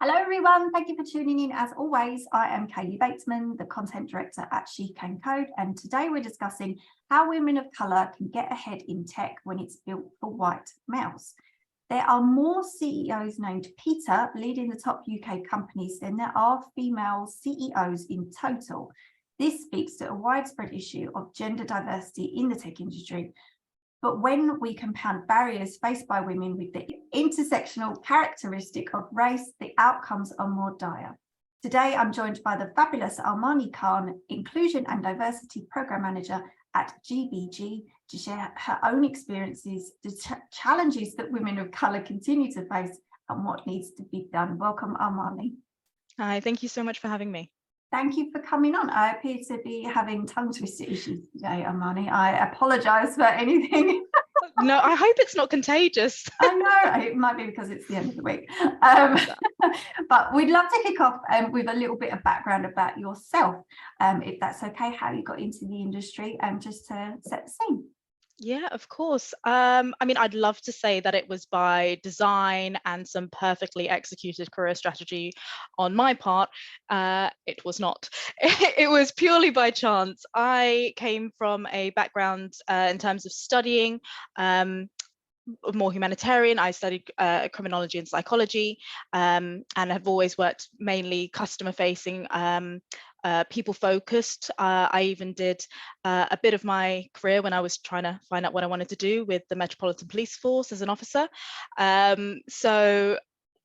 Hello everyone, thank you for tuning in. As always, I am Kaylee Batesman, the content director at Chic and Code, and today we're discussing how women of colour can get ahead in tech when it's built for white males. There are more CEOs named Peter leading the top UK companies than there are female CEOs in total. This speaks to a widespread issue of gender diversity in the tech industry. But when we compound barriers faced by women with the intersectional characteristic of race, the outcomes are more dire. Today, I'm joined by the fabulous Almarni Khan, Inclusion and Diversity Program Manager at GBG, to share her own experiences, the challenges that women of colour continue to face, and what needs to be done. Welcome, Almarni. Hi, thank you so much for having me. Thank you for coming on. I appear to be having tongue twister issues today, Almarni. I apologise for anything. No, I hope it's not contagious. I know, it might be because it's the end of the week. But we'd love to kick off with a little bit of background about yourself, if that's okay, how you got into the industry, just to set the scene. Yeah, of course. I mean, I'd love to say that it was by design and some perfectly executed career strategy on my part. It was not. It was purely by chance. I came from a background in terms of studying more humanitarian. I studied criminology and psychology, and have always worked mainly customer facing, people focused. I even did a bit of my career when I was trying to find out what I wanted to do with the Metropolitan Police Force as an officer. So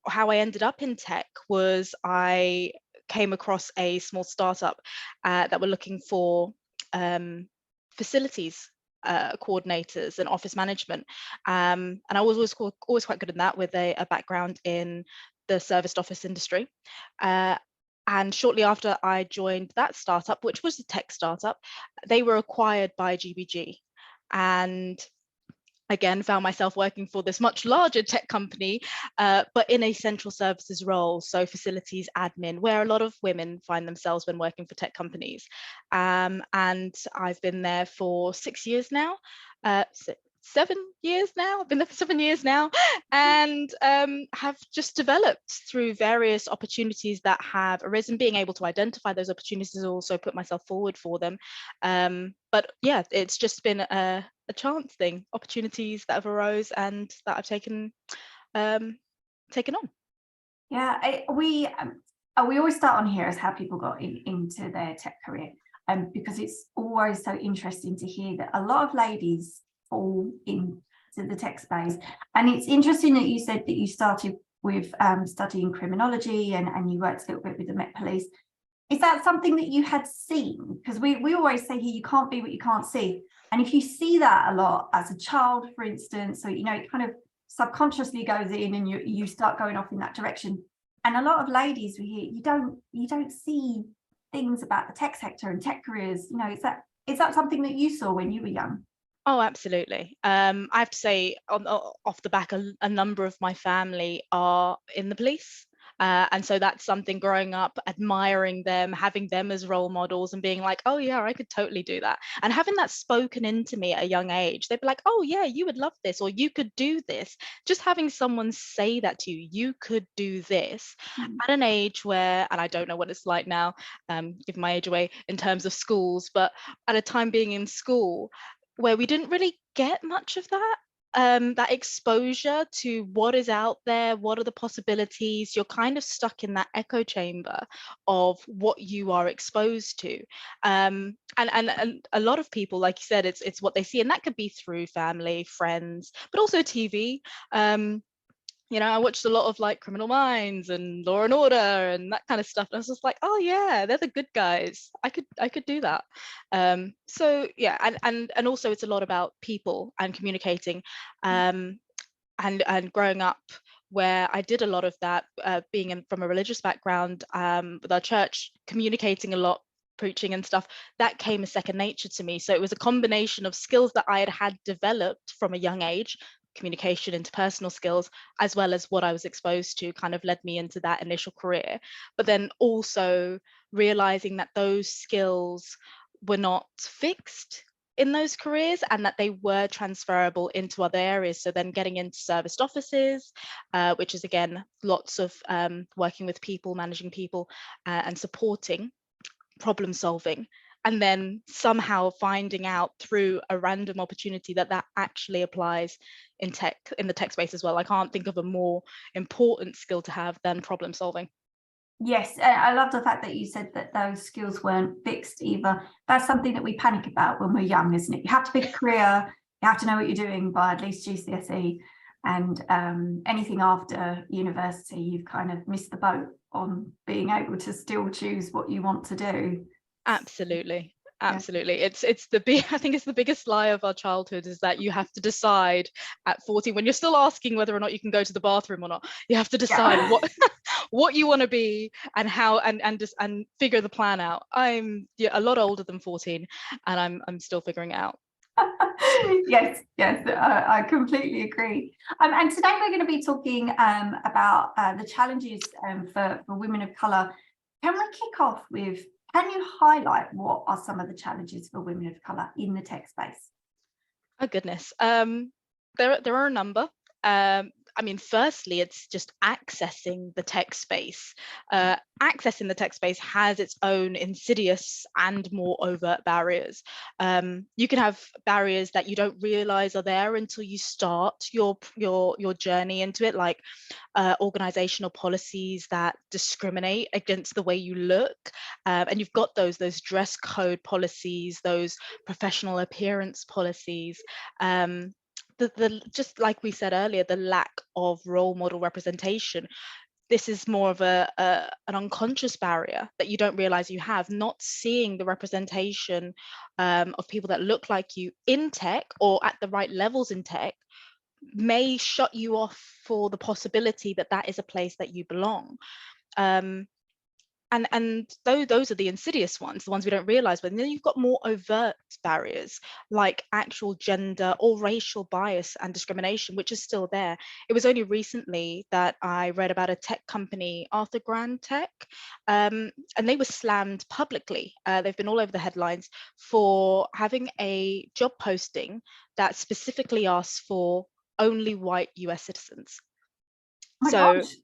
how I ended up in tech was I came across a small startup that were looking for facilities coordinators and office management, and I was always quite good in that, with a background in the serviced office industry. And shortly after I joined that startup, which was a tech startup, they were acquired by GBG, and again found myself working for this much larger tech company, but in a central services role, so facilities admin, where a lot of women find themselves when working for tech companies. And I've been there for 6 years now, 7 years now. I've been there for 7 years now, and have just developed through various opportunities that have arisen, being able to identify those opportunities and also put myself forward for them. But yeah, it's just been a chance thing, opportunities that have arose and that I've taken on. Yeah, we always start on here as how people got into their tech career, because it's always so interesting to hear that a lot of ladies fall into the tech space. And it's interesting that you said that you started with studying criminology and you worked a little bit with the Met Police. Is that something that you had seen? Because we always say here, you can't be what you can't see. And if you see that a lot as a child, for instance, so, you know, it kind of subconsciously goes in and you start going off in that direction. And a lot of ladies we hear, you don't see things about the tech sector and tech careers. You know, is that something that you saw when you were young? Oh, absolutely. I have to say, off the back, a number of my family are in the police. And so that's something, growing up, admiring them, having them as role models and being like, oh yeah, I could totally do that. And having that spoken into me at a young age, they'd be like, oh yeah, you would love this, or you could do this. Just having someone say that to you, you could do this, at an age where, and I don't know what it's like now, giving my age away in terms of schools, but at a time being in school, where we didn't really get much of that. That exposure to what is out there, what are the possibilities. You're kind of stuck in that echo chamber of what you are exposed to, and a lot of people, like you said, it's what they see, and that could be through family, friends, but also TV. You know, I watched a lot of like Criminal Minds and Law and Order and that kind of stuff. And I was just like, oh yeah, they're the good guys. I could do that. So yeah, and also it's a lot about people and communicating, and growing up where I did a lot of that, being from a religious background, with our church, communicating a lot, preaching and stuff, that came as second nature to me. So it was a combination of skills that I had developed from a young age, communication, interpersonal skills, as well as what I was exposed to, kind of led me into that initial career. But then also realizing that those skills were not fixed. in those careers and that they were transferable into other areas. So then getting into serviced offices, which is again, lots of working with people, managing people and supporting problem solving, and then somehow finding out through a random opportunity that that actually applies in tech, in the tech space as well. I can't think of a more important skill to have than problem solving. Yes, I love the fact that you said that those skills weren't fixed either. That's something that we panic about when we're young, isn't it? You have to pick a career, you have to know what you're doing by at least GCSE, and anything after university, you've kind of missed the boat on being able to still choose what you want to do. Absolutely. Yeah. Absolutely. It's the big, I think it's the biggest lie of our childhood, is that you have to decide at 14, when you're still asking whether or not you can go to the bathroom or not. You have to decide what what you want to be and how, and figure the plan out. I'm a lot older than 14 and I'm still figuring it out. Yes, I completely agree. And today we're going to be talking about the challenges for women of colour. Can we kick off with, can you highlight what are some of the challenges for women of colour in the tech space? Oh goodness. There are a number. I mean, firstly, it's just accessing the tech space. Accessing the tech space has its own insidious and more overt barriers. You can have barriers that you don't realize are there until you start your journey into it, like organizational policies that discriminate against the way you look. And you've got those dress code policies, those professional appearance policies. The just like we said earlier, the lack of role model representation. This is more of an unconscious barrier that you don't realize you have. Not seeing the representation of people that look like you in tech or at the right levels in tech may shut you off for the possibility that that is a place that you belong. And those are the insidious ones, the ones we don't realize. But then you've got more overt barriers, like actual gender or racial bias and discrimination, which is still there. It was only recently that I read about a tech company, Arthur Grand Tech, and they were slammed publicly. They've been all over the headlines for having a job posting that specifically asks for only white US citizens. Oh my So gosh.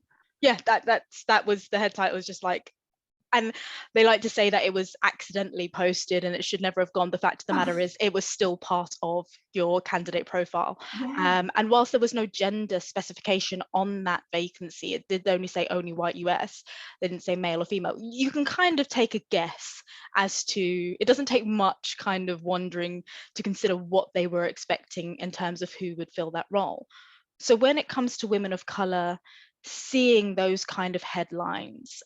yeah, that was the head title. Was just like, and they like to say that it was accidentally posted and it should never have gone. The fact of the matter is it was still part of your candidate profile. Yeah. And whilst there was no gender specification on that vacancy, it did only say only white US. They didn't say male or female. You can kind of take a guess as to, it doesn't take much kind of wondering to consider what they were expecting in terms of who would fill that role. So when it comes to women of color, seeing those kind of headlines,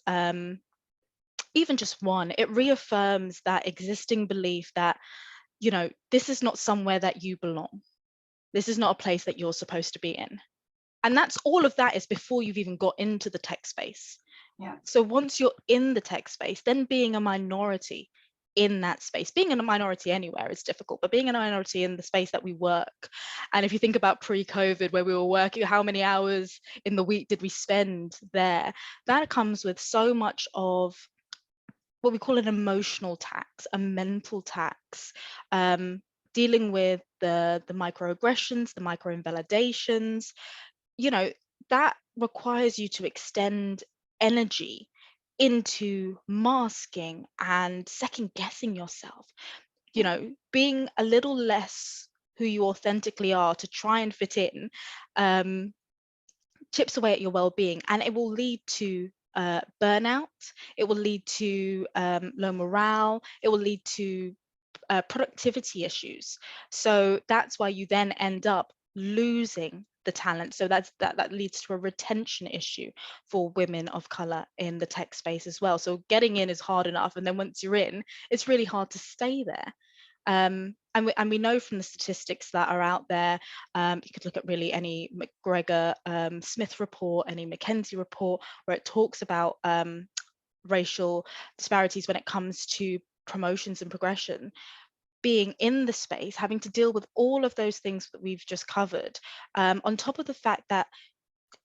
even just one, it reaffirms that existing belief that, you know, this is not somewhere that you belong. This is not a place that you're supposed to be in. And that's all of that is before you've even got into the tech space. Yeah. So once you're in the tech space, then being a minority in that space, being a minority anywhere is difficult, but being a minority in the space that we work. And if you think about pre-COVID, where we were working, how many hours in the week did we spend there? That comes with so much of what we call an emotional tax, a mental tax, dealing with the microaggressions, the microinvalidations. You know, that requires you to extend energy into masking and second guessing yourself, you know, being a little less who you authentically are to try and fit in, um, chips away at your well-being, and it will lead to burnout. It will lead to low morale. It will lead to productivity issues. So that's why you then end up losing the talent. So that leads to a retention issue for women of color in the tech space as well. So getting in is hard enough, and then once you're in, it's really hard to stay there. And we know from the statistics that are out there, you could look at really any McGregor Smith report, any McKenzie report, where it talks about racial disparities when it comes to promotions and progression. Being in the space, having to deal with all of those things that we've just covered, on top of the fact that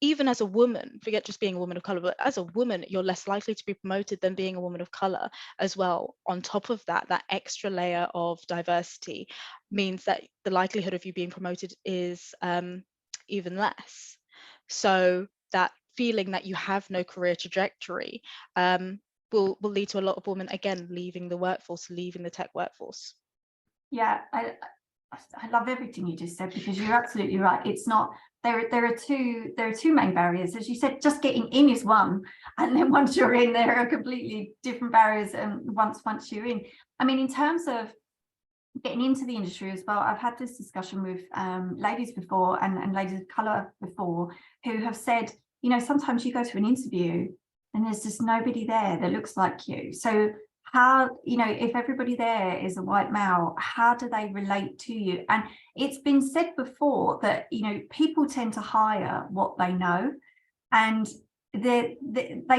even as a woman, forget just being a woman of color, but as a woman, you're less likely to be promoted than being a woman of color as well. On top of that, that extra layer of diversity means that the likelihood of you being promoted is even less. So that feeling that you have no career trajectory will lead to a lot of women again leaving the workforce, leaving the tech workforce. Yeah, I love everything you just said, because you're absolutely right. It's not, there are two main barriers. As you said, just getting in is one, and then once you're in, there are completely different barriers. And once you're in, I mean, in terms of getting into the industry as well, I've had this discussion with ladies before, and ladies of color before, who have said, you know, sometimes you go to an interview and there's just nobody there that looks like you. So how, you know, if everybody there is a white male, how do they relate to you? And it's been said before that, you know, people tend to hire what they know, and they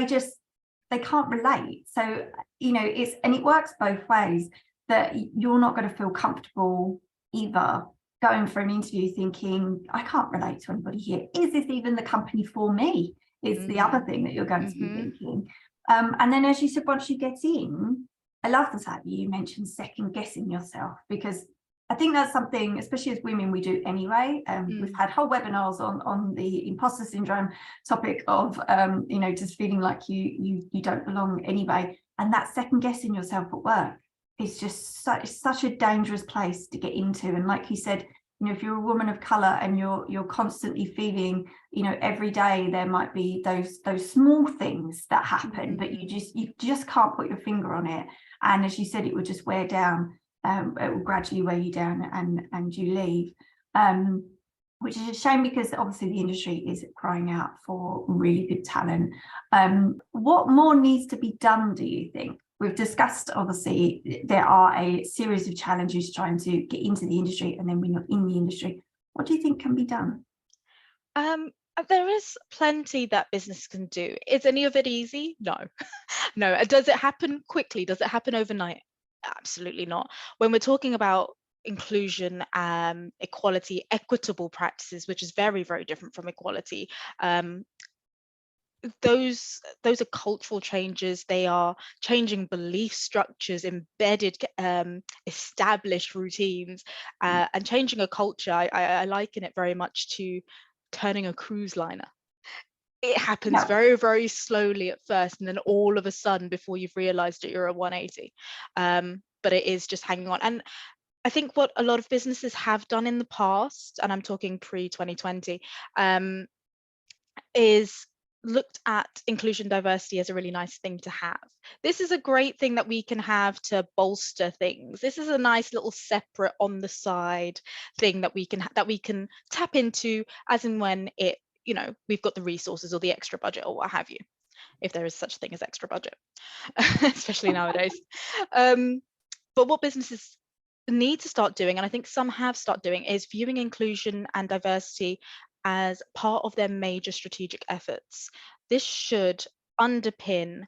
just, they can't relate. So, you know, it works both ways, that you're not going to feel comfortable either going for an interview thinking, I can't relate to anybody here. Is this even the company for me? Is the other thing that you're going to be thinking. And then, as you said, once you get in, I love the fact that you mentioned second guessing yourself, because I think that's something, especially as women, we do anyway. We've had whole webinars on the imposter syndrome topic of, you know, just feeling like you don't belong anyway. And that second guessing yourself at work is just such a dangerous place to get into. And like you said, you know, if you're a woman of color and you're constantly feeling, you know, every day there might be those small things that happen, but you just can't put your finger on it. And as you said, it would just wear down. It will gradually weigh you down, and you leave, which is a shame, because obviously the industry is crying out for really good talent. What more needs to be done, do you think? We've discussed, obviously, there are a series of challenges trying to get into the industry, and then we're not in the industry. What do you think can be done? There is plenty that business can do. Is any of it easy? No. No. Does it happen quickly? Does it happen overnight? Absolutely not. When we're talking about inclusion, equality, equitable practices, which is very, very different from equality, those are cultural changes. They are changing belief structures, embedded established routines, and changing a culture. I liken it very much to turning a cruise liner. It happens very, very slowly at first, and then all of a sudden, before you've realized it, you're at 180. But it is just hanging on. And I think what a lot of businesses have done in the past, and I'm talking pre-2020, is looked at inclusion diversity as a really nice thing to have. This is a great thing that we can have to bolster things. This is a nice little separate on the side thing that we can tap into as and when it, you know, we've got the resources or the extra budget or what have you, if there is such a thing as extra budget, especially nowadays. But what businesses need to start doing, and I think some have started doing, is viewing inclusion and diversity as part of their major strategic efforts. This should underpin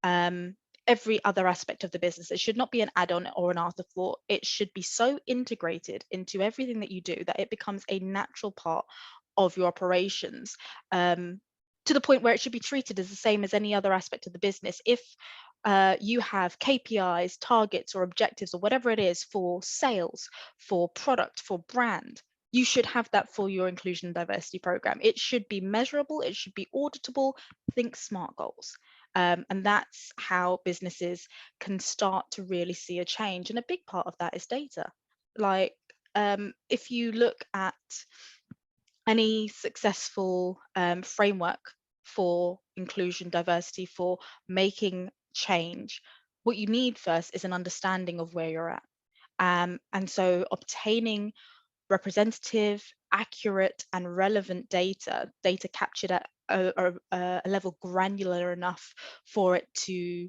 every other aspect of the business. It should not be an add-on or an afterthought. It should be so integrated into everything that you do that it becomes a natural part of your operations, to the point where it should be treated as the same as any other aspect of the business. If you have KPIs, targets, or objectives, or whatever it is for sales, for product, for brand, you should have that for your inclusion and diversity program. It should be measurable, it should be auditable. Think SMART goals. And that's how businesses can start to really see a change. And a big part of that is data. Like, if you look at any successful framework for inclusion, diversity, for making change, what you need first is an understanding of where you're at. And so obtaining representative, accurate, and relevant data captured at a level granular enough for it to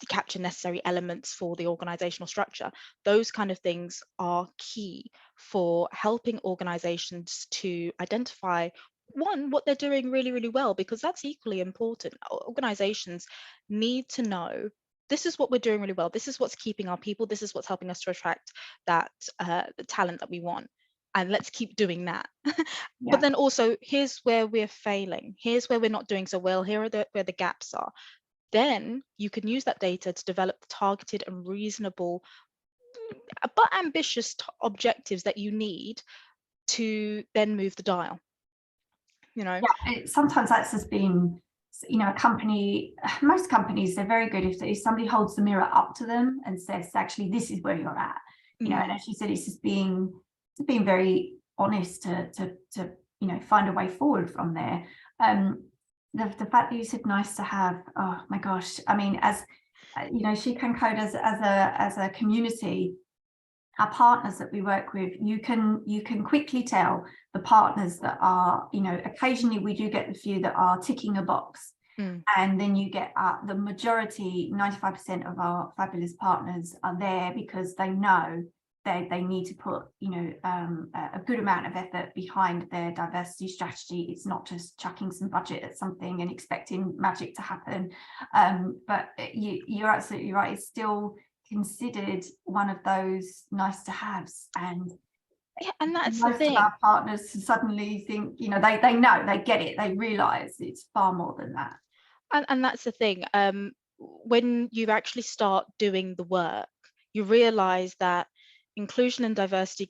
capture necessary elements for the organizational structure. Those kind of things are key for helping organizations to identify, one, what they're doing really, really well, because that's equally important. Organizations need to know, this is what we're doing really well. This is what's keeping our people. This is what's helping us to attract that the talent that we want. and let's keep doing that. Yeah. But then also, here's where we're failing. Here's where we're not doing so well. Here are where the gaps are. Then you can use that data to develop targeted and reasonable but ambitious objectives that you need to then move the dial. Yeah, sometimes that's just been, a company, most companies, they're very good if somebody holds the mirror up to them and says, actually, this is where you're at, and as you said, it's just being very honest to find a way forward from there. The fact that you said nice to have, oh my gosh, I mean, as She Can Code as a community, our partners that we work with, you can quickly tell the partners that are, occasionally we do get the few that are ticking a box, and then you get the majority, 95% of our fabulous partners are there because they know they need to put, a good amount of effort behind their diversity strategy. It's not just chucking some budget at something and expecting magic to happen. But you're absolutely right. It's still considered one of those nice to haves, and that's most the thing. of our partners suddenly think, they know, they get it, they realize it's far more than that. And that's the thing. When you actually start doing the work, you realize that inclusion and diversity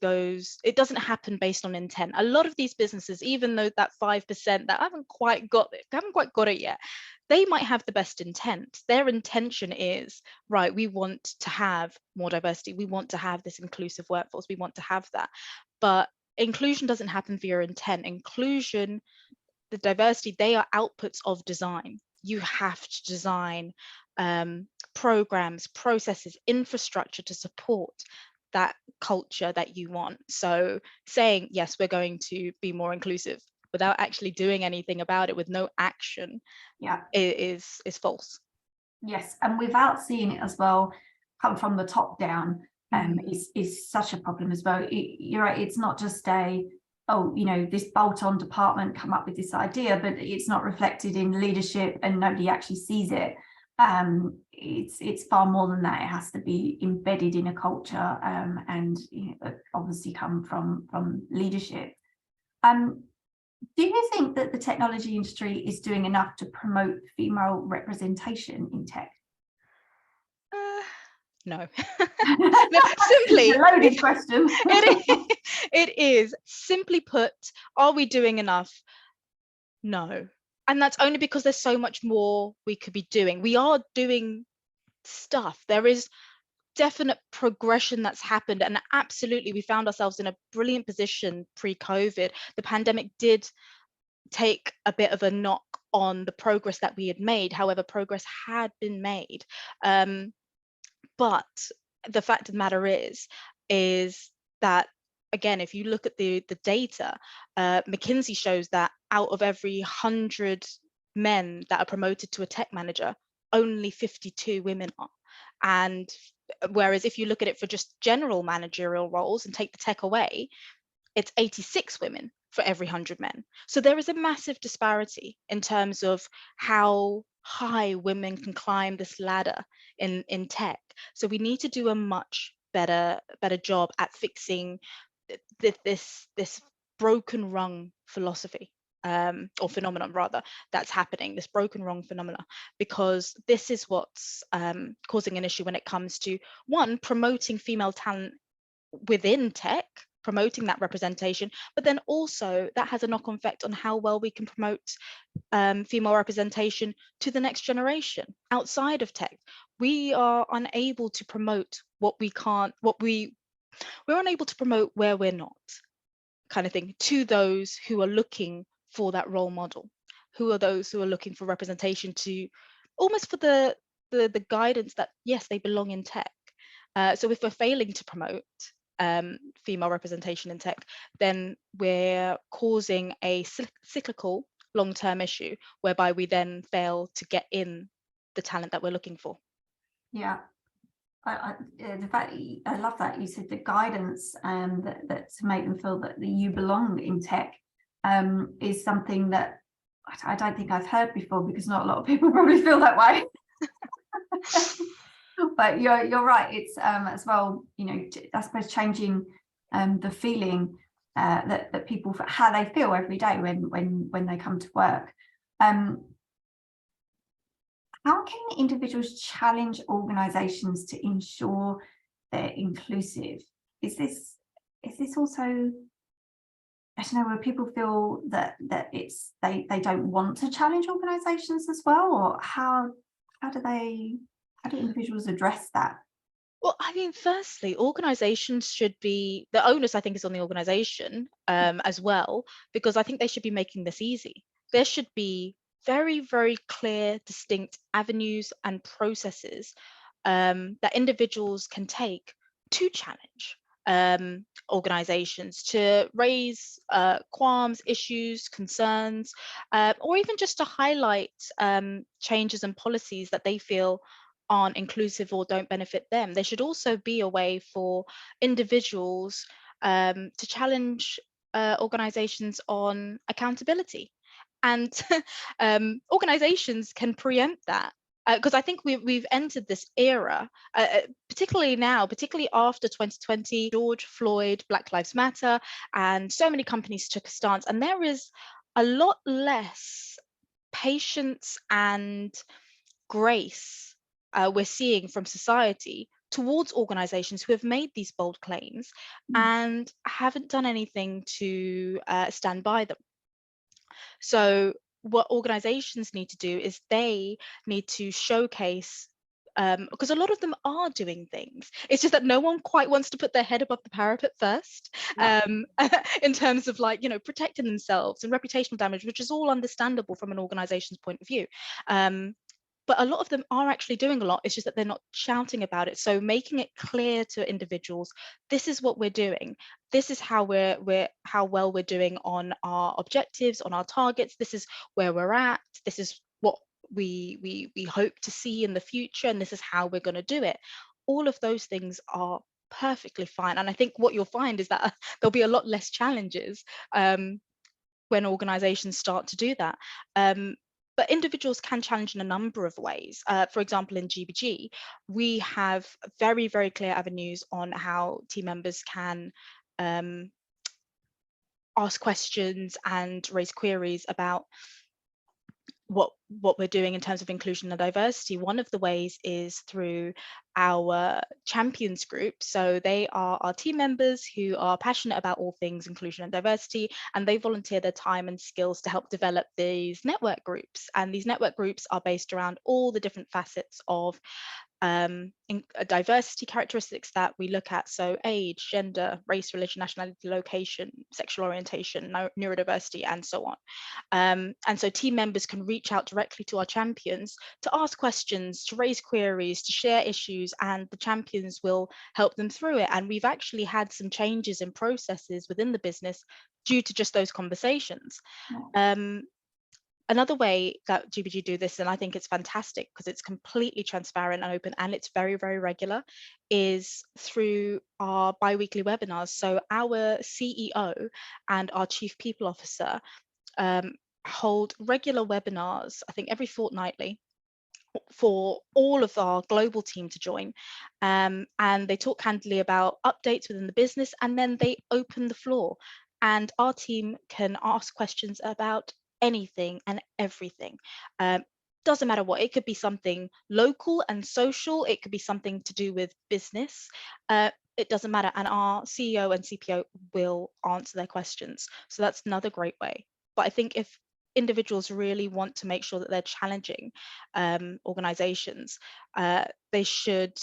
it doesn't happen based on intent. A lot of these businesses, even though that 5% that haven't quite got it yet, they might have the best intent. Their intention is, right, we want to have more diversity, we want to have this inclusive workforce, we want to have that. But inclusion doesn't happen via intent. Inclusion, the diversity, they are outputs of design. You have to design programs, processes, infrastructure to support that culture that you want. So saying, yes, we're going to be more inclusive without actually doing anything about it, with no action, is false. Yes, and without seeing it as well come from the top down, is such a problem as well. You're right, it's not just this bolt-on department come up with this idea, but it's not reflected in leadership and nobody actually sees it. It's far more than that. It has to be embedded in a culture, and obviously come from leadership. Do you think that the technology industry is doing enough to promote female representation in tech? No. No, simply, it's a loaded question. It is. Simply put, are we doing enough? No. And that's only because there's so much more we could be doing. We are doing stuff. There is definite progression that's happened, and absolutely we found ourselves in a brilliant position pre-COVID. The pandemic did take a bit of a knock on the progress that we had made. However, progress had been made. But the fact of the matter is that, again, if you look at the data, McKinsey shows that out of every 100 men that are promoted to a tech manager, only 52 women are. And whereas if you look at it for just general managerial roles and take the tech away, it's 86 women for every 100 men. So there is a massive disparity in terms of how high women can climb this ladder in tech. So we need to do a much better job at fixing this broken rung philosophy, or phenomenon rather, that's happening, this broken rung phenomena, because this is what's causing an issue when it comes to, one, promoting female talent within tech, promoting that representation, but then also that has a knock-on effect on how well we can promote female representation to the next generation outside of tech. We are unable to promote we're unable to promote where we're not, kind of thing, to those who are looking for that role model, who are those who are looking for representation, to almost for the guidance that, yes, they belong in tech. So if we're failing to promote female representation in tech, then we're causing a cyclical long-term issue whereby we then fail to get in the talent that we're looking for. Yeah. I love that you said the guidance, that to make them feel that you belong in tech, is something that I don't think I've heard before, because not a lot of people probably feel that way. But you're right. It's as well, I suppose changing the feeling. that people, how they feel every day when they come to work. How can individuals challenge organisations to ensure they're inclusive? Is this also, I don't know, where people feel that it's they don't want to challenge organisations as well, or how do individuals address that? Well, I mean, firstly, organizations should be, the onus, I think, is on the organization as well, because I think they should be making this easy. There should be very, very clear, distinct avenues and processes that individuals can take to challenge organizations, to raise qualms, issues, concerns, or even just to highlight changes and policies that they feel aren't inclusive or don't benefit them. There should also be a way for individuals to challenge organizations on accountability. And organizations can preempt that. Because I think we've entered this era, particularly now, particularly after 2020, George Floyd, Black Lives Matter, and so many companies took a stance. And there is a lot less patience and grace we're seeing from society towards organizations who have made these bold claims and haven't done anything to stand by them. So what organizations need to do is they need to showcase, because a lot of them are doing things. It's just that no one quite wants to put their head above the parapet first, Yeah. in terms of, like, protecting themselves and reputational damage, which is all understandable from an organization's point of view. But a lot of them are actually doing a lot. It's just that they're not shouting about it. So making it clear to individuals, this is what we're doing. This is how how well we're doing on our objectives, on our targets. This is where we're at. This is what we hope to see in the future, and this is how we're going to do it. All of those things are perfectly fine. And I think what you'll find is that there'll be a lot less challenges when organizations start to do that. But individuals can challenge in a number of ways. For example, in GBG, we have very, very clear avenues on how team members can ask questions and raise queries about what we're doing in terms of inclusion and diversity. One of the ways is through our champions group. So they are our team members who are passionate about all things inclusion and diversity, and they volunteer their time and skills to help develop these network groups. And these network groups are based around all the different facets of diversity characteristics that we look at. So age, gender, race, religion, nationality, location, sexual orientation, neurodiversity, and so on. And so team members can reach out directly to our champions to ask questions, to raise queries, to share issues, and the champions will help them through it. And we've actually had some changes in processes within the business due to just those conversations. Another way that GBG do this, and I think it's fantastic because it's completely transparent and open, and it's very, very regular, is through our bi-weekly webinars. So our CEO and our Chief People Officer hold regular webinars, I think every fortnightly, for all of our global team to join. And they talk candidly about updates within the business, and then they open the floor. And our team can ask questions about anything and everything. Doesn't matter what, it could be something local and social, it could be something to do with business. It doesn't matter. And our CEO and CPO will answer their questions. So that's another great way. But I think if individuals really want to make sure that they're challenging organizations, they should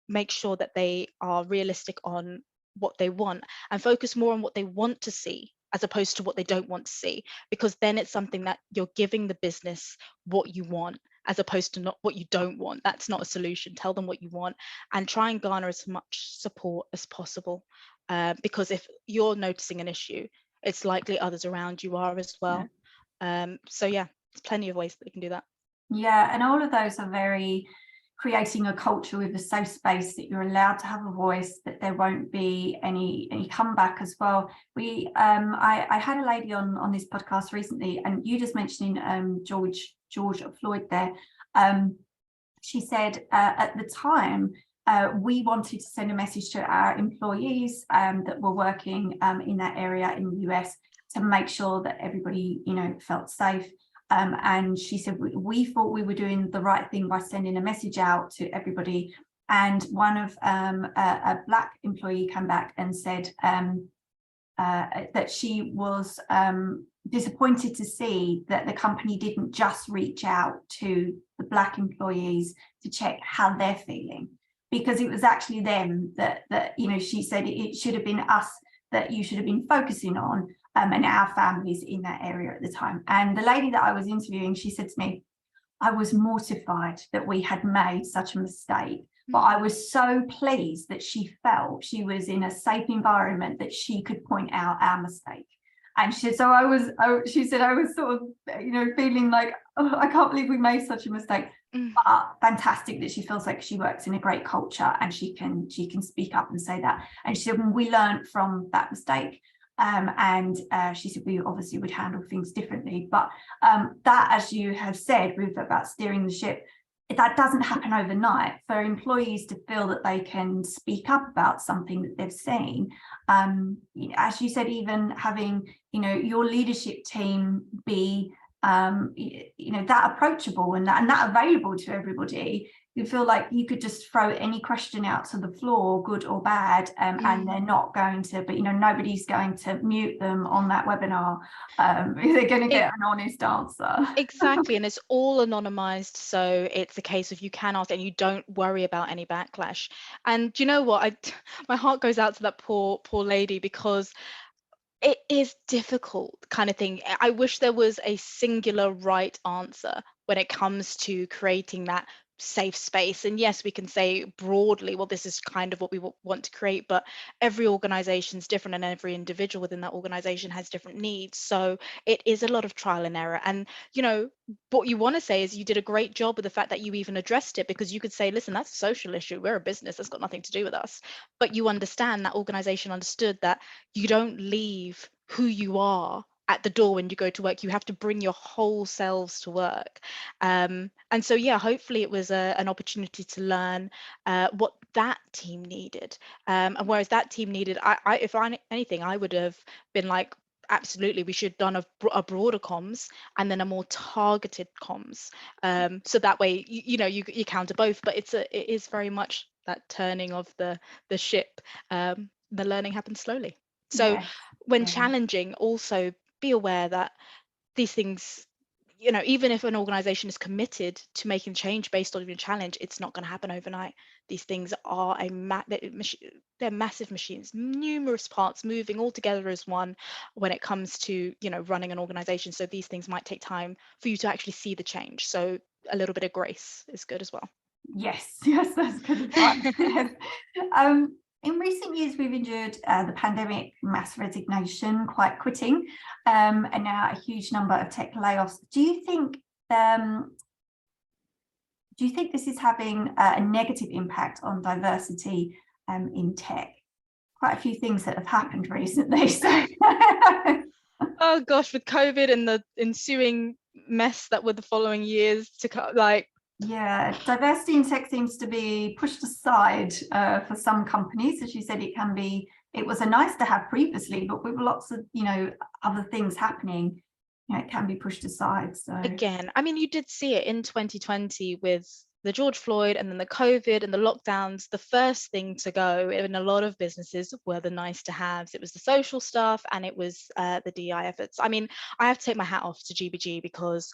make sure that they are realistic on what they want and focus more on what they want to see as opposed to what they don't want to see, because then it's something that you're giving the business what you want as opposed to not what you don't want. That's not a solution. Tell them what you want and try and garner as much support as possible, because if you're noticing an issue, it's likely others around you are as well. So yeah, there's plenty of ways that you can do that. Yeah, and all of those are very creating a culture with a safe space that you're allowed to have a voice, that there won't be any comeback as well. I had a lady on this podcast recently, and you just mentioning George Floyd there. She said at the time we wanted to send a message to our employees that were working in that area in the US to make sure that everybody, felt safe. And she said, we thought we were doing the right thing by sending a message out to everybody. And one of a Black employee came back and said that she was disappointed to see that the company didn't just reach out to the Black employees to check how they're feeling, because it was actually them that she said it should have been us that you should have been focusing on, and our families in that area at the time. And the lady that I was interviewing, she said to me, I was mortified that we had made such a mistake, but I was so pleased that she felt she was in a safe environment that she could point out our mistake. And she said I was sort of, feeling like, oh, I can't believe we made such a mistake. But fantastic that she feels like she works in a great culture and she can speak up and say that. And she said, when we learned from that mistake, and she said we obviously would handle things differently. But that, as you have said, with about steering the ship, that doesn't happen overnight. For employees to feel that they can speak up about something that they've seen, as you said, even having your leadership team be that approachable and that available to everybody, you feel like you could just throw any question out to the floor, good or bad, and they're not going to, but nobody's going to mute them on that webinar. They're going to get an honest answer. Exactly, and it's all anonymized, so it's a case of you can ask and you don't worry about any backlash. And you know what, my heart goes out to that poor lady, because it is difficult kind of thing. I wish there was a singular right answer when it comes to creating that safe space. And yes, we can say broadly, well, this is kind of what we want to create, but every organization is different and every individual within that organization has different needs. So it is a lot of trial and error. And, what you want to say is you did a great job with the fact that you even addressed it, because you could say, listen, that's a social issue. We're a business. That's got nothing to do with us. But you understand that organization understood that you don't leave who you are at the door when you go to work. You have to bring your whole selves to work. And so, yeah, hopefully it was an opportunity to learn what that team needed. And whereas that team needed, if anything, I would have been like, absolutely, we should have done a broader comms and then a more targeted comms. So that way, you counter both, but it is very much that turning of the ship. The learning happens slowly. So Yes. when challenging, also be aware that these things, even if an organization is committed to making change based on your challenge, it's not going to happen overnight. These things are they're massive machines, numerous parts moving all together as one when it comes to, running an organization. So these things might take time for you to actually see the change. So a little bit of grace is good as well. Yes, that's good advice. Yes. In recent years, we've endured the pandemic, mass resignation, quiet quitting, and now a huge number of tech layoffs. Do you think this is having a negative impact on diversity in tech? Quite a few things that have happened recently. So. Oh gosh, with COVID and the ensuing mess that were the following years to come, Yeah, diversity in tech seems to be pushed aside for some companies. As you said, it was a nice to have previously, but with lots of, other things happening, it can be pushed aside. So again, I mean, you did see it in 2020 with the George Floyd and then the COVID and the lockdowns. The first thing to go in a lot of businesses were the nice to haves. It was the social stuff and it was the DI efforts. I mean, I have to take my hat off to GBG, because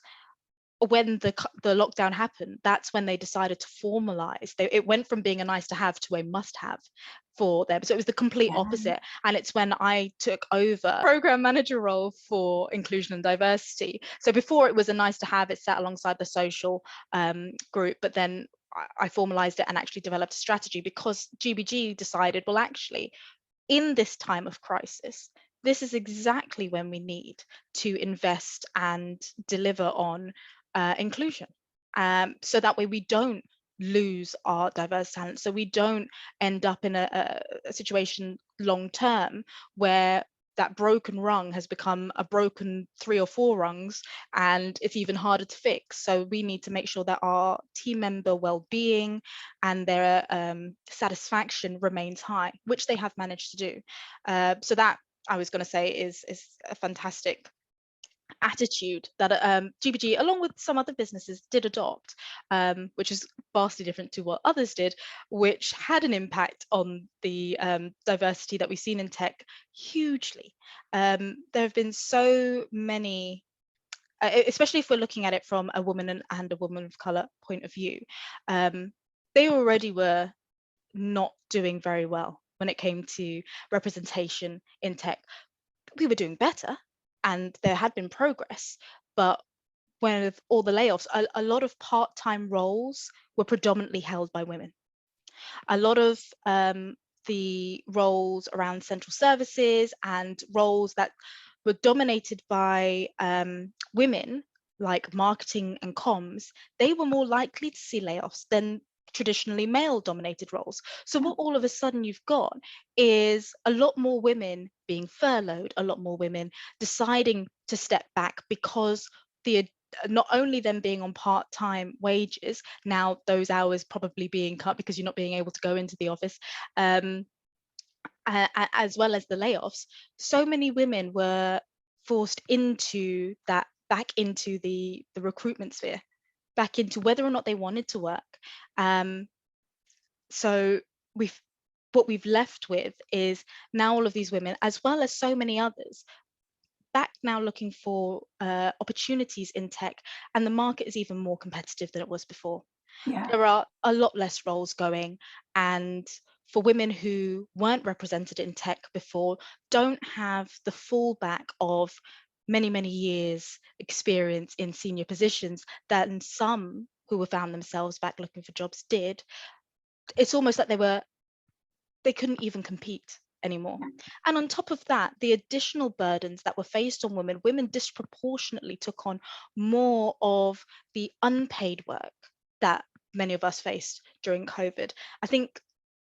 when the lockdown happened, that's when they decided to formalize. It went from being a nice to have to a must have for them. So it was the complete opposite. And it's when I took over program manager role for inclusion and diversity. So before it was a nice to have, it sat alongside the social group, but then I formalized it and actually developed a strategy, because GBG decided, well, actually, in this time of crisis, this is exactly when we need to invest and deliver on inclusion. So that way we don't lose our diverse talent. So we don't end up in a situation long term where that broken rung has become a broken 3 or 4 rungs, and it's even harder to fix. So we need to make sure that our team member well-being and their satisfaction remains high, which they have managed to do. So that, I was going to say, is a fantastic attitude that GBG, along with some other businesses, did adopt, which is vastly different to what others did, which had an impact on the diversity that we've seen in tech hugely. There have been so many, especially if we're looking at it from a woman and a woman of color point of view, they already were not doing very well when it came to representation in tech. We were doing better and there had been progress, but with all the layoffs, a lot of part-time roles were predominantly held by women. A lot of the roles around central services and roles that were dominated by women, like marketing and comms, they were more likely to see layoffs than traditionally male dominated roles. So what all of a sudden you've got is a lot more women being furloughed, a lot more women deciding to step back because the not only them being on part-time wages, now those hours probably being cut because you're not being able to go into the office, as well as the layoffs, so many women were forced into that, back into the recruitment sphere, back into whether or not they wanted to work. So we've what we've left with is now all of these women, as well as so many others, back now looking for opportunities in tech, and the market is even more competitive than it was before. Yeah. There are a lot less roles going, and for women who weren't represented in tech before, don't have the fallback of many years experience in senior positions that some who were found themselves back looking for jobs did. It's almost like they couldn't even compete anymore. And on top of that, the additional burdens that were faced on women, women disproportionately took on more of the unpaid work that many of us faced during COVID. I think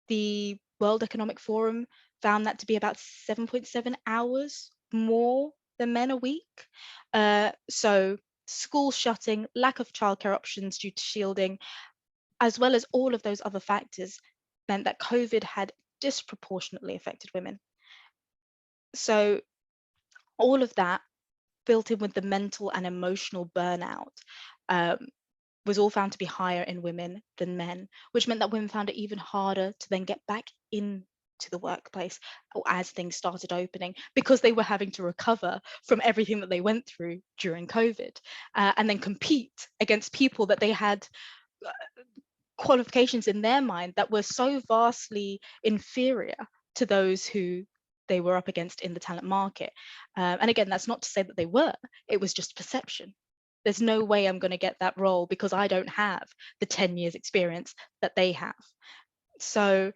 the World Economic Forum found that to be about 7.7 hours more than men a week. So school shutting, lack of childcare options due to shielding, as well as all of those other factors, meant that COVID had disproportionately affected women. So all of that, built in with the mental and emotional burnout, um, was all found to be higher in women than men, which meant that women found it even harder to then get back into the workplace as things started opening, because they were having to recover from everything that they went through during COVID, and then compete against people that they had qualifications in their mind that were so vastly inferior to those who they were up against in the talent market. And again, that's not to say that they were, it was just perception. There's no way I'm going to get that role because I don't have the 10 years experience that they have. So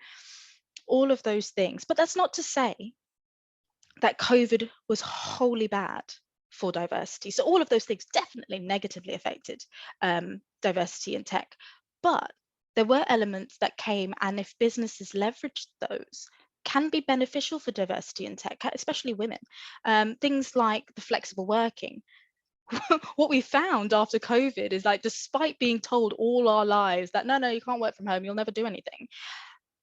all of those things, but that's not to say that COVID was wholly bad for diversity. So all of those things definitely negatively affected diversity in tech, but there were elements that came, and if businesses leveraged those, can be beneficial for diversity in tech, especially women. Things like the flexible working. What we found after COVID is, like, despite being told all our lives that no, you can't work from home, you'll never do anything,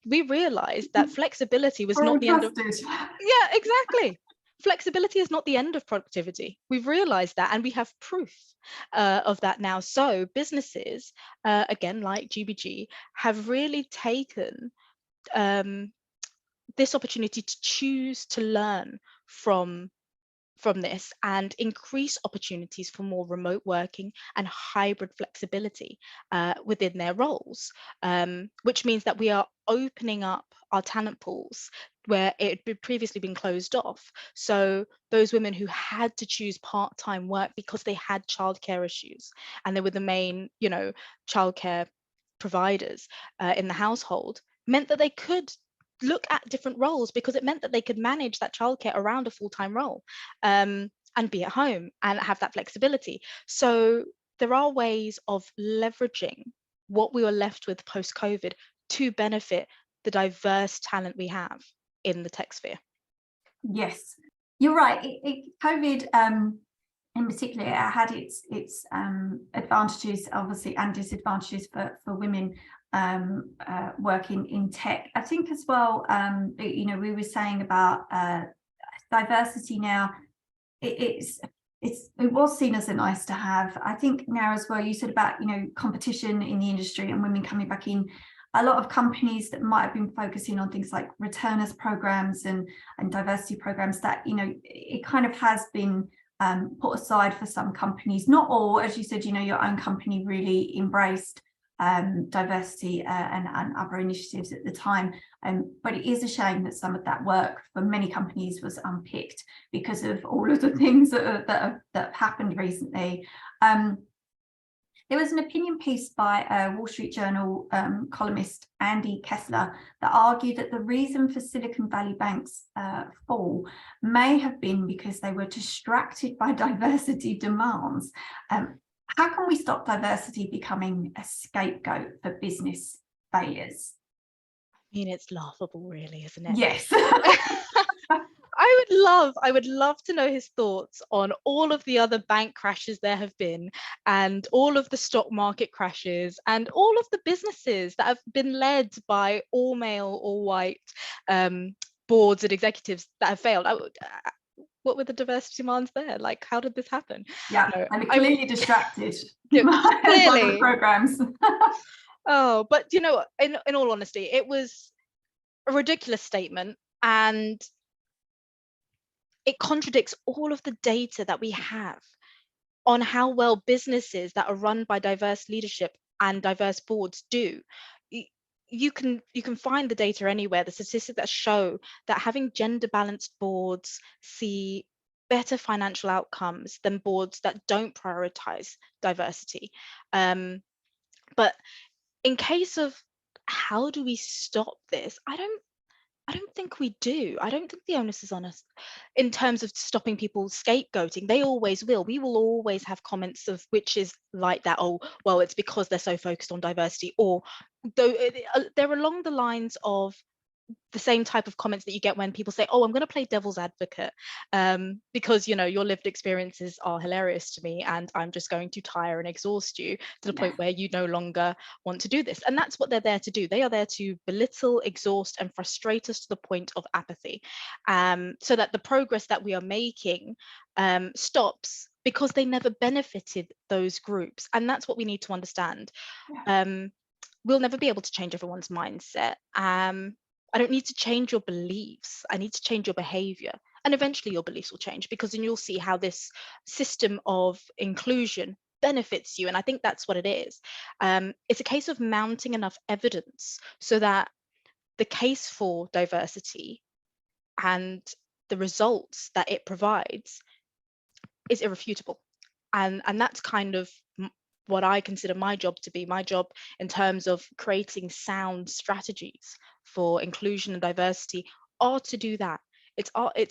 we realized that flexibility was We're all not the end of, trusted. yeah, exactly. Flexibility is not the end of productivity. We've realized that, and we have proof of that now. So businesses, again, like GBG, have really taken this opportunity to choose to learn from this and increase opportunities for more remote working and hybrid flexibility within their roles, which means that we are opening up our talent pools where it had previously been closed off. So those women who had to choose part-time work because they had childcare issues and they were the main, childcare providers in the household, meant that they could look at different roles because it meant that they could manage that childcare around a full-time role, and be at home and have that flexibility. So there are ways of leveraging what we were left with post-COVID to benefit the diverse talent we have in the tech sphere. Yes. You're right. COVID, in particular, it had its advantages, obviously, and disadvantages for women working in tech. I think as well, you know, we were saying about diversity now. It was seen as a nice to have. I think now as well, you said about, you know, competition in the industry and women coming back in. A lot of companies that might have been focusing on things like returners programs and diversity programs, that, you know, it kind of has been put aside for some companies. Not all, as you said, you know, your own company really embraced diversity and other initiatives at the time. But it is a shame that some of that work for many companies was unpicked because of all of the things that have happened recently. There was an opinion piece by Wall Street Journal columnist Andy Kessler that argued that the reason for Silicon Valley Bank's fall may have been because they were distracted by diversity demands. How can we stop diversity becoming a scapegoat for business failures? I mean, it's laughable, really, isn't it? Yes. I would love to know his thoughts on all of the other bank crashes there have been, and all of the stock market crashes, and all of the businesses that have been led by all male, all white boards and executives that have failed. What were the diversity demands there? Like, how did this happen? Yeah, No, I'm clearly distracted yeah, by clearly. the programs. Oh, but you know, in all honesty, it was a ridiculous statement, and it contradicts all of the data that we have on how well businesses that are run by diverse leadership and diverse boards do. You can find the data anywhere, the statistics that show that having gender balanced boards see better financial outcomes than boards that don't prioritize diversity. But in case of how do we stop this, I don't think we do. I don't think the onus is on us in terms of stopping people scapegoating. They always will. We will always have comments of which is like that. Oh, well, it's because they're so focused on diversity. Or though they're along the lines of the same type of comments that you get when people say, oh, I'm going to play devil's advocate because, you know, your lived experiences are hilarious to me, and I'm just going to tire and exhaust you to the point where you no longer want to do this. And that's what they're there to do. They are there to belittle, exhaust, and frustrate us to the point of apathy, so that the progress that we are making stops, because they never benefited those groups. And that's what we need to understand. We'll never be able to change everyone's mindset. I don't need to change your beliefs. I need to change your behavior. And eventually your beliefs will change, because then you'll see how this system of inclusion benefits you. And I think that's what it is. It's a case of mounting enough evidence so that the case for diversity and the results that it provides is irrefutable. And that's kind of what I consider my job to be. My job in terms of creating sound strategies for inclusion and diversity are to do that. It's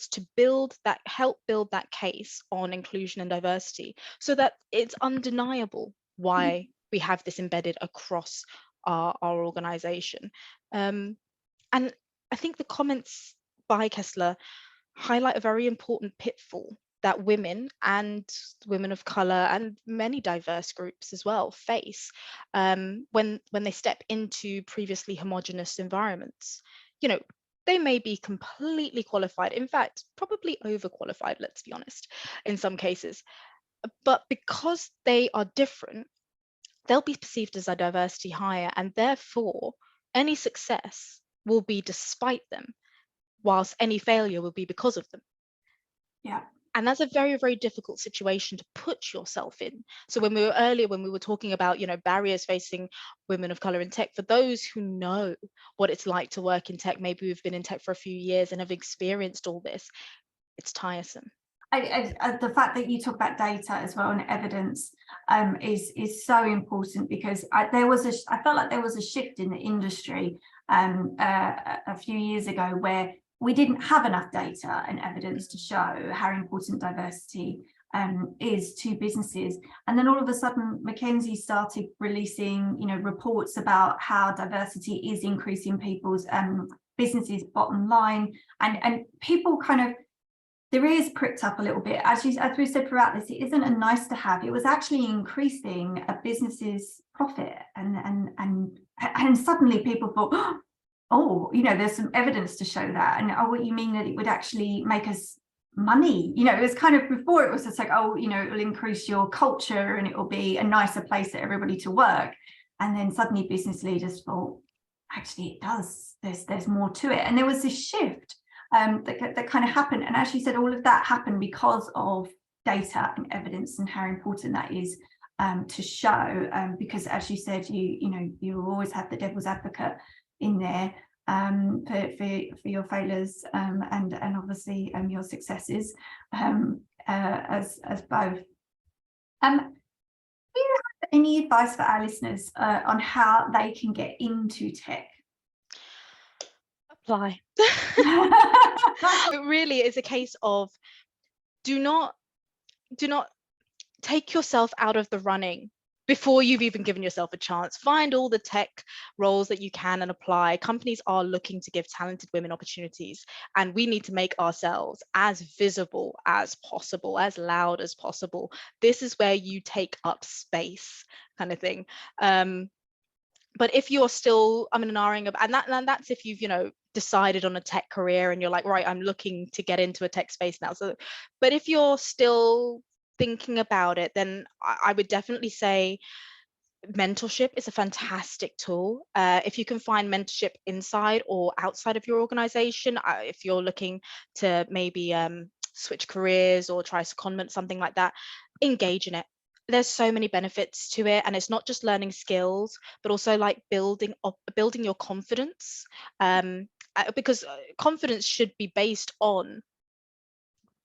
to help build that case on inclusion and diversity, so that it's undeniable why we have this embedded across our organization. And I think the comments by Kessler highlight a very important pitfall that women and women of color and many diverse groups as well face when they step into previously homogenous environments. You know, they may be completely qualified, in fact, probably overqualified, let's be honest, in some cases. But because they are different, they'll be perceived as a diversity hire, and therefore any success will be despite them, whilst any failure will be because of them. Yeah. And that's a very, very difficult situation to put yourself in. So when we were talking about, you know, barriers facing women of color in tech, for those who know what it's like to work in tech, maybe we've been in tech for a few years and have experienced all this, it's tiresome. The fact that you talk about data as well and evidence is so important, because I felt like there was a shift in the industry a few years ago where we didn't have enough data and evidence to show how important diversity is to businesses. And then all of a sudden, McKinsey started releasing, you know, reports about how diversity is increasing people's businesses' bottom line, and people kind of their ears pricked up a little bit. As we said throughout this, it isn't a nice to have. It was actually increasing a business's profit, and suddenly people thought, oh, there's some evidence to show that. And oh, what you mean that it would actually make us money? It was kind of, before it was just like, oh, it will increase your culture and it will be a nicer place for everybody to work. And then suddenly business leaders thought, actually it does. There's more to it. And there was this shift that kind of happened. And as you said, all of that happened because of data and evidence and how important that is to show. Because as you said, you always have the devil's advocate in there for your failures and obviously your successes as both. Do you have any advice for our listeners on how they can get into tech? Apply. It really is a case of do not take yourself out of the running before you've even given yourself a chance. Find all the tech roles that you can and apply. Companies are looking to give talented women opportunities, and we need to make ourselves as visible as possible, as loud as possible. This is where you take up space, kind of thing. But if you're still and that's if you've decided on a tech career and you're like, right, I'm looking to get into a tech space now. So, but if you're still thinking about it, then I would definitely say mentorship is a fantastic tool. If you can find mentorship inside or outside of your organization, if you're looking to maybe switch careers or try secondment, something like that, engage in it. There's so many benefits to it, and it's not just learning skills, but also like building your confidence. Because confidence should be based on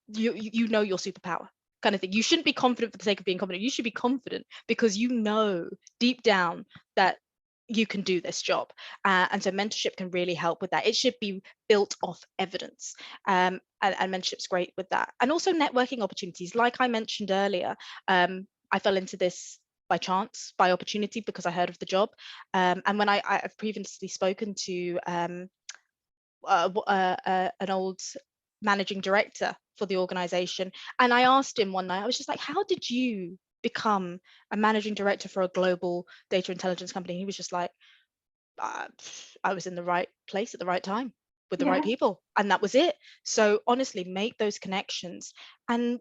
you know your superpower, kind of thing. You shouldn't be confident for the sake of being confident. You should be confident because you know deep down that you can do this job. And so mentorship can really help with that. It should be built off evidence. And mentorship's great with that. And also networking opportunities. Like I mentioned earlier, I fell into this by chance, by opportunity, because I heard of the job. And when I've previously spoken to an old managing director for the organization, and I asked him one night, I was just like, how did you become a managing director for a global data intelligence company? He was just like, I was in the right place at the right time with the right people, and that was it. So honestly, make those connections and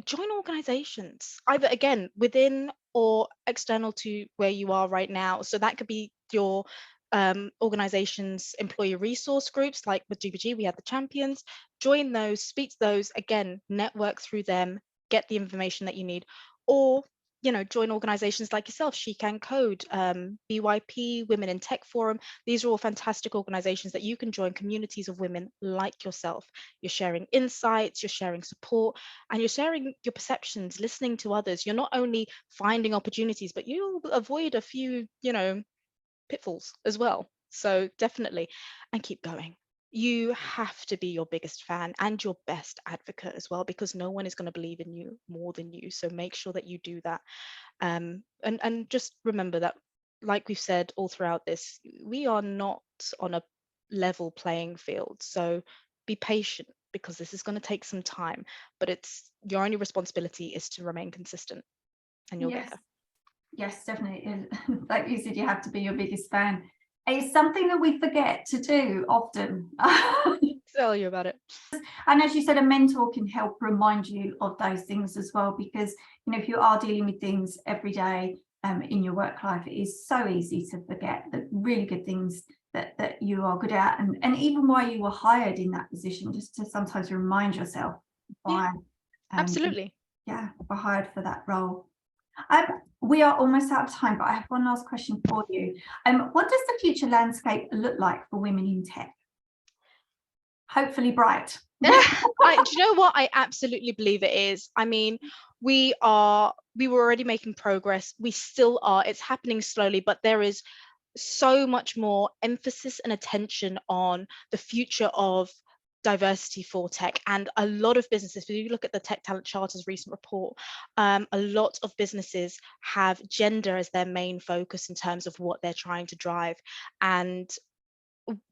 join organizations, either again within or external to where you are right now. So that could be your organizations, employee resource groups, like with GBG, we have the champions. Join those, speak to those, again, network through them, get the information that you need, or join organizations like yourself, She Can Code, BYP, Women in Tech Forum. These are all fantastic organizations that you can join, communities of women like yourself. You're sharing insights, you're sharing support, and you're sharing your perceptions, listening to others. You're not only finding opportunities, but you'll avoid a few, pitfalls as well. So definitely, and keep going. You have to be your biggest fan and your best advocate as well, because no one is going to believe in you more than you. So make sure that you do that. And just remember that, like we've said all throughout this, we are not on a level playing field. So be patient, because this is going to take some time, but it's your only responsibility is to remain consistent, and you'll get there. Yes, definitely. Like you said, you have to be your biggest fan. It's something that we forget to do often. Tell you about it. And as you said, a mentor can help remind you of those things as well, because if you are dealing with things every day in your work life, it is so easy to forget the really good things that you are good at, and even why you were hired in that position, just to sometimes remind yourself why. Absolutely. Were hired for that role. We are almost out of time, but I have one last question for you. What does the future landscape look like for women in tech? Hopefully bright. Do you know what? I absolutely believe it is. I mean, we were already making progress. We still are. It's happening slowly, but there is so much more emphasis and attention on the future of diversity for tech. And a lot of businesses, if you look at the Tech Talent Charter's recent report, a lot of businesses have gender as their main focus in terms of what they're trying to drive. And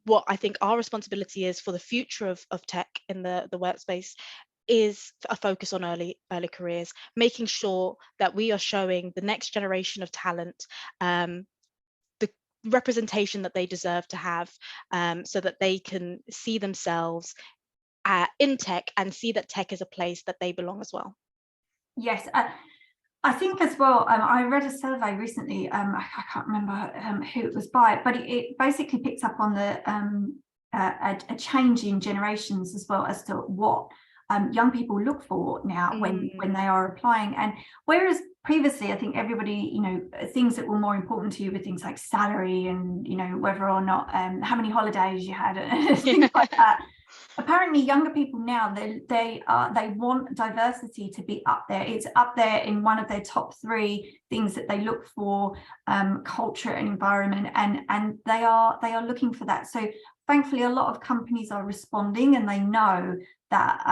what I think our responsibility is for the future of tech in the workspace is a focus on early careers, making sure that we are showing the next generation of talent the representation that they deserve to have, so that they can see themselves in tech and see that tech is a place that they belong as well. Yes, I think as well, I read a survey recently, I can't remember who it was by, but it basically picks up on a change in generations as well as to what young people look for now when they are applying. And whereas previously, I think everybody, things that were more important to you were things like salary and, whether or not, how many holidays you had, things like that. Apparently younger people now, they want diversity to be up there. It's up there in one of their top 3 things that they look for, culture and environment, and they are looking for that. So thankfully a lot of companies are responding, and they know that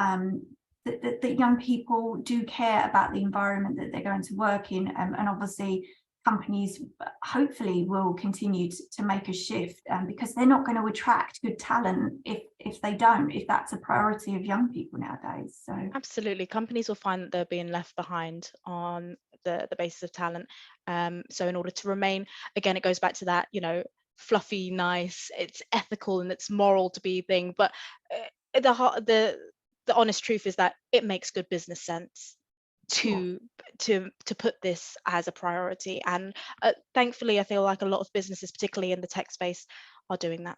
that young people do care about the environment that they're going to work in, and obviously companies hopefully will continue to make a shift, because they're not going to attract good talent if they don't, if that's a priority of young people nowadays. So Absolutely, companies will find that they're being left behind on the basis of talent. So in order to remain, again, it goes back to that, fluffy, nice, it's ethical and it's moral to be thing, but the honest truth is that it makes good business sense to put this as a priority. And thankfully, I feel like a lot of businesses, particularly in the tech space, are doing that.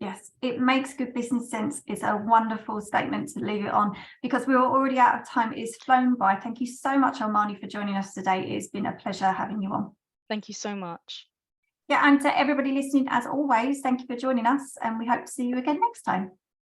yes, it makes good business sense. It's a wonderful statement to leave it on, because we're already out of time. It's flown by. Thank you so much, Almarni, for joining us today. It's been a pleasure having you on. Thank you so much. Yeah, and to everybody listening, as always, thank you for joining us, and we hope to see you again next time.